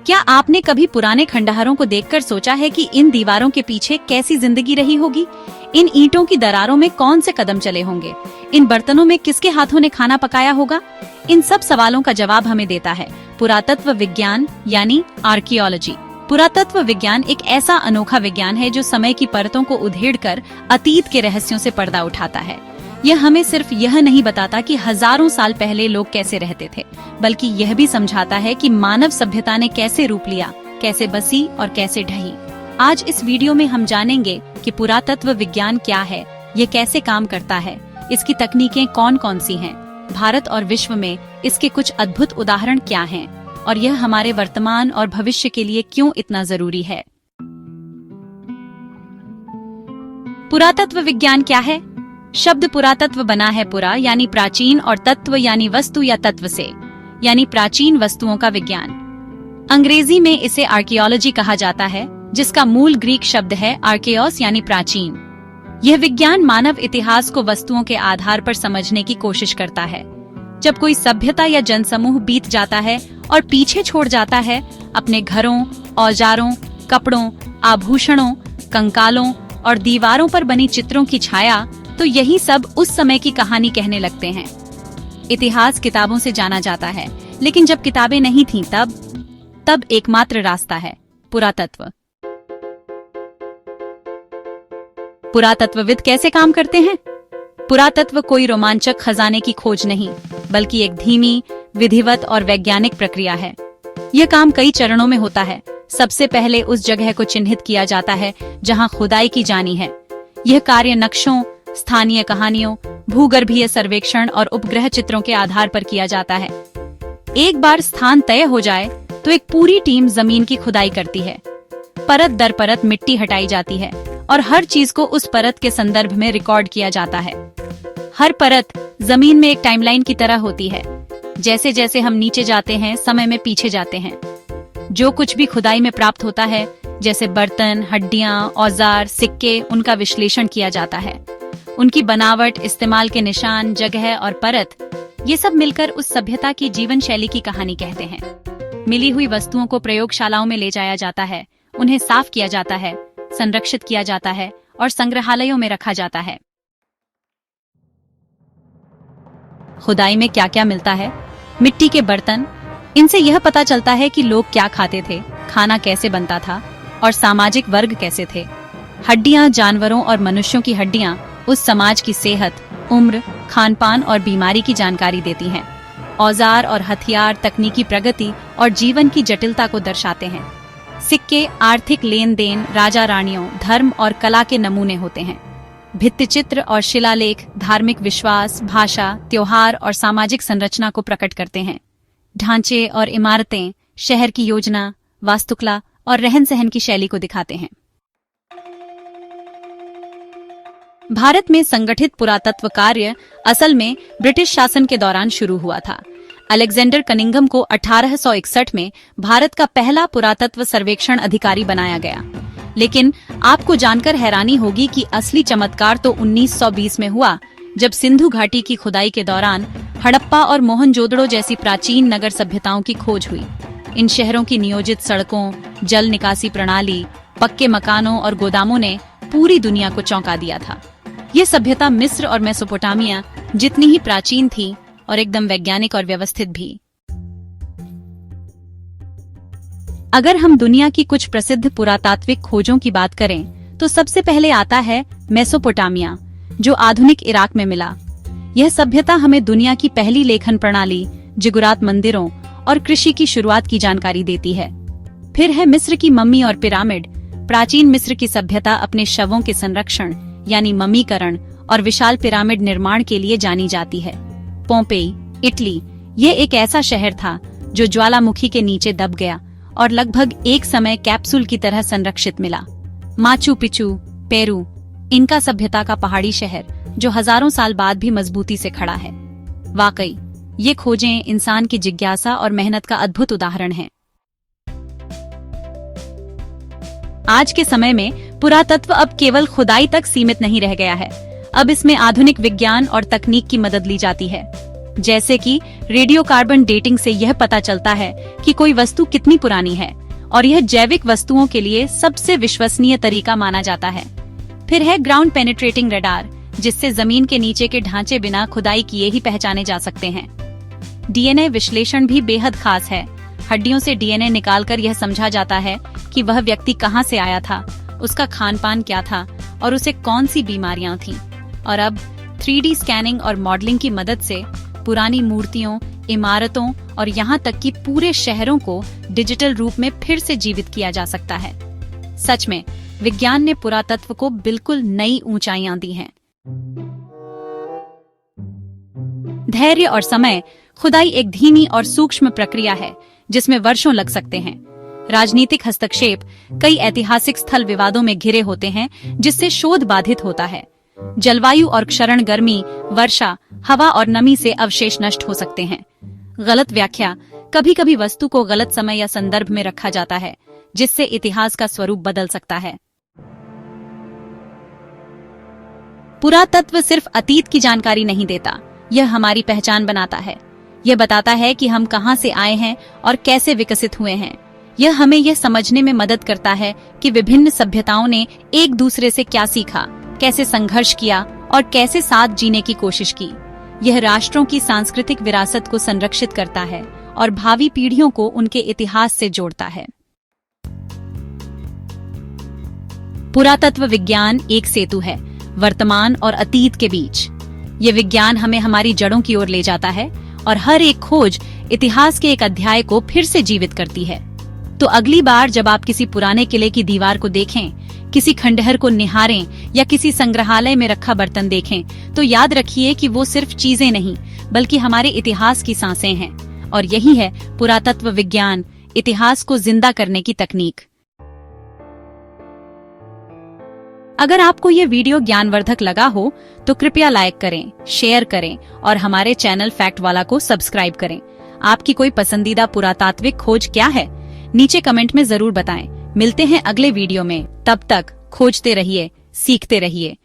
क्या आपने कभी पुराने खंडहरों को देखकर सोचा है कि इन दीवारों के पीछे कैसी जिंदगी रही होगी? इन ईंटों की दरारों में कौन से कदम चले होंगे? इन बर्तनों में किसके हाथों ने खाना पकाया होगा? इन सब सवालों का जवाब हमें देता है पुरातत्व विज्ञान यानी आर्कियोलॉजी। पुरातत्व विज्ञान एक ऐसा अनोखा विज्ञान है जो समय की परतों को उधेड़कर अतीत के रहस्यों से पर्दा उठाता है। यह हमें सिर्फ यह नहीं बताता कि हजारों साल पहले लोग कैसे रहते थे, बल्कि यह भी समझाता है कि मानव सभ्यता ने कैसे रूप लिया, कैसे बसी और कैसे ढही। आज इस वीडियो में हम जानेंगे कि पुरातत्व विज्ञान क्या है, ये कैसे काम करता है, इसकी तकनीकें कौन कौन सी हैं, भारत और विश्व में इसके कुछ अद्भुत उदाहरण क्या हैं, और यह हमारे वर्तमान और भविष्य के लिए क्यों इतना जरूरी है। पुरातत्व विज्ञान क्या है? शब्द पुरातत्व बना है पुरा यानी प्राचीन और तत्व यानी वस्तु या तत्व से, यानी प्राचीन वस्तुओं का विज्ञान। अंग्रेजी में इसे आर्कियोलॉजी कहा जाता है, जिसका मूल ग्रीक शब्द है आर्केओस यानी प्राचीन। यह विज्ञान मानव इतिहास को वस्तुओं के आधार पर समझने की कोशिश करता है। जब कोई सभ्यता या जनसमूह बीत जाता है और पीछे छोड़ जाता है अपने घरों, औजारों, कपड़ों, आभूषणों, कंकालों और दीवारों पर बनी चित्रों की छाया, तो यही सब उस समय की कहानी कहने लगते हैं। इतिहास किताबों से जाना जाता है, लेकिन जब किताबें नहीं थीं तब एकमात्र रास्ता है पुरातत्व। पुरातत्वविद कैसे काम करते हैं? पुरातत्व कोई रोमांचक खजाने की खोज नहीं, बल्कि एक धीमी, विधिवत और वैज्ञानिक प्रक्रिया है। यह काम कई चरणों में होता है। सबसे पहले उस जगह को चिन्हित किया जाता है जहां खुदाई की जानी है। यह कार्य नक्शों, स्थानीय कहानियों, भूगर्भीय सर्वेक्षण और उपग्रह चित्रों के आधार पर किया जाता है। एक बार स्थान तय हो जाए तो एक पूरी टीम जमीन की खुदाई करती है। परत दर परत मिट्टी हटाई जाती है और हर चीज को उस परत के संदर्भ में रिकॉर्ड किया जाता है। हर परत जमीन में एक टाइमलाइन की तरह होती है। जैसे जैसे हम नीचे जाते हैं, समय में पीछे जाते हैं। जो कुछ भी खुदाई में प्राप्त होता है, जैसे बर्तन, हड्डियां, औजार, सिक्के, उनका विश्लेषण किया जाता है। उनकी बनावट, इस्तेमाल के निशान, जगह और परत, ये सब मिलकर उस सभ्यता की जीवन शैली की कहानी कहते हैं। मिली हुई वस्तुओं को प्रयोगशालाओं में ले जाया जाता है, उन्हें साफ किया जाता है, संरक्षित किया जाता है और संग्रहालयों में रखा जाता है। खुदाई में क्या क्या मिलता है? मिट्टी के बर्तन, इनसे यह पता चलता है कि लोग क्या खाते थे, खाना कैसे बनता था और सामाजिक वर्ग कैसे थे। हड्डियां, जानवरों और मनुष्यों की हड्डियां उस समाज की सेहत, उम्र, खानपान और बीमारी की जानकारी देती हैं। औजार और हथियार तकनीकी प्रगति और जीवन की जटिलता को दर्शाते हैं। सिक्के आर्थिक लेन देन, राजा रानियों, धर्म और कला के नमूने होते हैं। भित्तिचित्र और शिलालेख धार्मिक विश्वास, भाषा, त्योहार और सामाजिक संरचना को प्रकट करते हैं। ढांचे और इमारतें शहर की योजना, वास्तुकला और रहन सहन की शैली को दिखाते हैं। भारत में संगठित पुरातत्व कार्य असल में ब्रिटिश शासन के दौरान शुरू हुआ था। अलेक्जेंडर कनिंघम को 1861 में भारत का पहला पुरातत्व सर्वेक्षण अधिकारी बनाया गया। लेकिन आपको जानकर हैरानी होगी कि असली चमत्कार तो 1920 में हुआ, जब सिंधु घाटी की खुदाई के दौरान हड़प्पा और मोहनजोदड़ो जैसी प्राचीन नगर सभ्यताओं की खोज हुई। इन शहरों की नियोजित सड़कों, जल निकासी प्रणाली, पक्के मकानों और गोदामों ने पूरी दुनिया को चौंका दिया था। ये सभ्यता मिस्र और मेसोपोटामिया जितनी ही प्राचीन थी और एकदम वैज्ञानिक और व्यवस्थित भी। अगर हम दुनिया की कुछ प्रसिद्ध पुरातात्विक खोजों की बात करें तो सबसे पहले आता है मेसोपोटामिया, जो आधुनिक इराक में मिला। यह सभ्यता हमें दुनिया की पहली लेखन प्रणाली, जिगुरात मंदिरों और कृषि की शुरुआत की जानकारी देती है। फिर है मिस्र की मम्मी और पिरामिड। प्राचीन मिस्र की सभ्यता अपने शवों के संरक्षण यानी मम्मीकरण और विशाल पिरामिड निर्माण के लिए जानी जाती है। पोम्पेई, इटली, ये एक ऐसा शहर था जो ज्वालामुखी के नीचे दब गया और लगभग एक समय कैप्सूल की तरह संरक्षित मिला। माचू पिचू, पेरू, इनका सभ्यता का पहाड़ी शहर जो हजारों साल बाद भी मजबूती से खड़ा है। वाकई ये खोजें इंसान की जिज्ञासा और मेहनत का अद्भुत उदाहरण हैं। आज के समय में पुरातत्व अब केवल खुदाई तक सीमित नहीं रह गया है। अब इसमें आधुनिक विज्ञान और तकनीक की मदद ली जाती है। जैसे कि रेडियोकार्बन डेटिंग से यह पता चलता है कि कोई वस्तु कितनी पुरानी है, और यह जैविक वस्तुओं के लिए सबसे विश्वसनीय तरीका माना जाता है। फिर है ग्राउंड पेनिट्रेटिंग रडार, जिससे जमीन के नीचे के ढांचे बिना खुदाई किए ही पहचाने जा सकते हैं। डीएनए विश्लेषण भी बेहद खास है। हड्डियों से डीएनए निकालकर यह समझा जाता है कि वह व्यक्ति कहां से आया था, उसका खान पान क्या था और उसे कौन सी बीमारियां थीं। और अब 3D स्कैनिंग और मॉडलिंग की मदद से पुरानी मूर्तियों, इमारतों और यहाँ तक कि पूरे शहरों को डिजिटल रूप में फिर से जीवित किया जा सकता है। सच में विज्ञान ने पुरातत्व को बिल्कुल नई ऊंचाइयां दी हैं। धैर्य और समय। खुदाई एक धीमी और सूक्ष्म प्रक्रिया है जिसमें वर्षों लग सकते हैं। राजनीतिक हस्तक्षेप, कई ऐतिहासिक स्थल विवादों में घिरे होते हैं जिससे शोध बाधित होता है। जलवायु और क्षरण गर्मी, वर्षा, हवा और नमी से अवशेष नष्ट हो सकते हैं। गलत व्याख्या, कभी कभी वस्तु को गलत समय या संदर्भ में रखा जाता है जिससे इतिहास का स्वरूप बदल सकता है। पुरातत्व सिर्फ अतीत की जानकारी नहीं देता, यह हमारी पहचान बनाता है। यह बताता है कि हम कहां से आए हैं और कैसे विकसित हुए हैं। यह हमें यह समझने में मदद करता है कि विभिन्न सभ्यताओं ने एक दूसरे से क्या सीखा, कैसे संघर्ष किया और कैसे साथ जीने की कोशिश की। यह राष्ट्रों की सांस्कृतिक विरासत को संरक्षित करता है और भावी पीढ़ियों को उनके इतिहास से जोड़ता है। पुरातत्व विज्ञान एक सेतु है वर्तमान और अतीत के बीच। ये विज्ञान हमें हमारी जड़ों की ओर ले जाता है और हर एक खोज इतिहास के एक अध्याय को फिर से जीवित करती है। तो अगली बार जब आप किसी पुराने किले की दीवार को देखें, किसी खंडहर को निहारें या किसी संग्रहालय में रखा बर्तन देखें, तो याद रखिए कि वो सिर्फ चीजें नहीं बल्कि हमारे इतिहास की सांसें हैं। और यही है पुरातत्व विज्ञान, इतिहास को जिंदा करने की तकनीक। अगर आपको ये वीडियो ज्ञानवर्धक लगा हो तो कृपया लाइक करें, शेयर करें और हमारे चैनल फैक्ट वाला को सब्सक्राइब करें। आपकी कोई पसंदीदा पुरातात्विक खोज क्या है? नीचे कमेंट में जरूर बताएं। मिलते हैं अगले वीडियो में। तब तक खोजते रहिए, सीखते रहिए